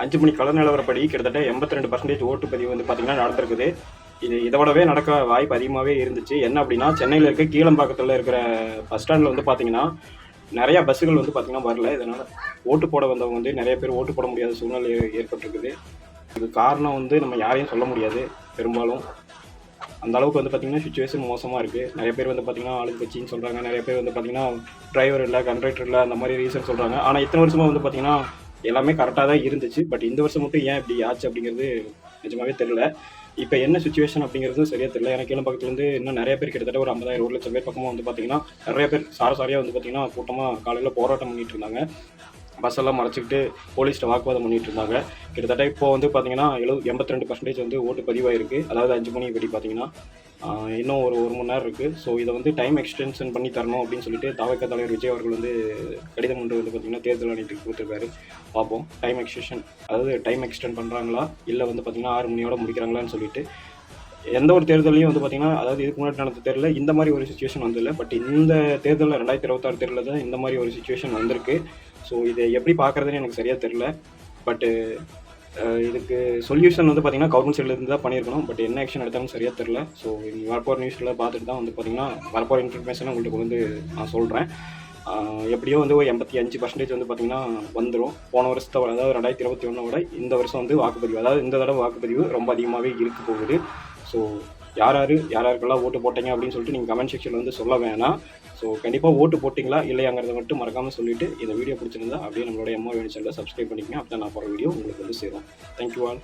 5 மணி கள நிலவரப்படி கிட்டத்தட்ட 82% ஓட்டுப்பதிவு வந்து பார்த்தீங்கன்னா நடந்திருக்குது. இதை விடவே நடக்க வாய்ப்பு அதிகமாகவே இருந்துச்சு. என்ன அப்படின்னா, சென்னையில் இருக்க கீழம்பாக்கத்தில் இருக்கிற பஸ் ஸ்டாண்டில் வந்து பார்த்தீங்கன்னா, நிறையா பஸ்ஸுகள் வந்து பார்த்தீங்கன்னா வரல. இதனால் ஓட்டு போட வந்தவங்க வந்து நிறைய பேர் ஓட்டு போட முடியாத சூழ்நிலை ஏற்பட்டிருக்குது. இது காரணம் வந்து நம்ம யாரையும் சொல்ல முடியாது. பெரும்பாலும் அந்த அளவுக்கு வந்து பார்த்தீங்கன்னா சிச்சுவேஷன் மோசமாக இருக்குது. நிறைய பேர் வந்து பார்த்தீங்கன்னா ஆளுங்கட்சின்னு சொல்கிறாங்க. நிறைய பேர் வந்து பார்த்தீங்கன்னா டிரைவர் இல்லை, கண்டக்டர் இல்லை, அந்த மாதிரி ரீசன் சொல்கிறாங்க. ஆனால் இத்தனை வருஷமாக வந்து பார்த்தீங்கன்னா எல்லாமே கரெக்டாக தான் இருந்துச்சு. பட் இந்த வருஷம் மட்டும் ஏன் இப்படி ஆச்சு அப்படிங்கிறது நிஜமாவே தெரியல. இப்போ என்ன சுச்சுவேஷன் அப்படிங்கிறது சரியாக தெரியல. எனக்கு கீழப்பக்கத்துலேருந்து இன்னும் நிறைய பேர் கிட்டத்தட்ட ஒரு 50,000 1 லட்சம் பேர் பக்கமாக வந்து பார்த்தீங்கன்னா நிறைய பேர் சாரியாக வந்து பார்த்தீங்கன்னா கூட்டமாக காலையில் போராட்டம் பண்ணிட்டு இருந்தாங்க. பஸ் எல்லாம் மறைச்சிக்கிட்டு போலீஸ்கிட்ட வாக்குவாதம் பண்ணிட்டு இருந்தாங்க. கிட்டத்தட்ட இப்போ வந்து பார்த்தீங்கன்னா 82% வந்து ஓட்டு பதிவாயிருக்கு. அதாவது 5 மணி படி பார்த்தீங்கன்னா இன்னும் ஒரு மணி நேரம் இருக்குது. ஸோ இதை வந்து டைம் எக்ஸ்டென்ஷன் பண்ணி தரணும் அப்படின்னு சொல்லிட்டு தவிக தலைவர் விஜய் அவர்கள் வந்து கடிதம் ஒன்று வந்து பார்த்தீங்கன்னா தேர்தல் ஆணையத்துக்கு கொடுத்துருக்காரு. பார்ப்போம் டைம் எக்ஸ்டென்ஷன், அதாவது டைம் எக்ஸ்டெண்ட் பண்ணுறாங்களா இல்லை வந்து பார்த்தீங்கன்னா 6 மணியோட முடிக்கிறாங்களான்னு சொல்லிட்டு. எந்த ஒரு தேர்தலையும் வந்து பார்த்தீங்கன்னா, அதாவது இதுக்கு முன்னாடி நடந்த தேர்தலில் இந்த மாதிரி ஒரு சுச்சுவேஷன் வந்ததில்லை. பட் இந்த தேர்தலில் 2026 தேர்தலில் தான் இந்த மாதிரி ஒரு சுச்சுவேஷன் வந்திருக்கு. ஸோ இதை எப்படி பார்க்குறதுன்னு எனக்கு சரியாக தெரில. பட்டு இதுக்கு சொல்யூஷன் வந்து பார்த்தீங்கன்னா கவர்மெண்ட் சைட்லேருந்து தான் பண்ணியிருக்கணும். பட் என்ன ஆக்ஷன் எடுத்தாலும் சரியாக தெரில. ஸோ வரப்போகிற நியூஸில் பார்த்துட்டு தான் வந்து பார்த்தீங்கன்னா வரப்போகிற இன்ஃபர்மேஷனை உங்களுக்கு வந்து நான் சொல்கிறேன். எப்படியோ வந்து ஒரு 85% வந்து பார்த்தீங்கன்னா வந்துடும். போன வருஷத்தை அதாவது 2021 விட இந்த வருஷம் வந்து வாக்குப்பதிவு, அதாவது இந்த தடவை வாக்குப்பதிவு ரொம்ப அதிகமாகவே இருக்க போகுது. ஸோ யாருக்கெல்லாம் ஓட்டு போட்டீங்க அப்படின்னு சொல்லிட்டு நீங்கள் கமெண்ட் செக்ஷனில் வந்து சொல்ல வேணாம். ஸோ கண்டிப்பாக ஓட்டு போட்டிங்களா இல்லையாங்கிறத மட்டும் மறக்காமல் சொல்லிவிட்டு இந்த வீடியோ பிடிச்சிருந்தா அப்படியே நம்மளோட எம்மா சேனலை சப்ஸ்கிரைப் பண்ணிக்கங்க. அப்போ தான் நான் போகிற வீடியோ உங்களுக்கு வந்து சேரும். Thank you all.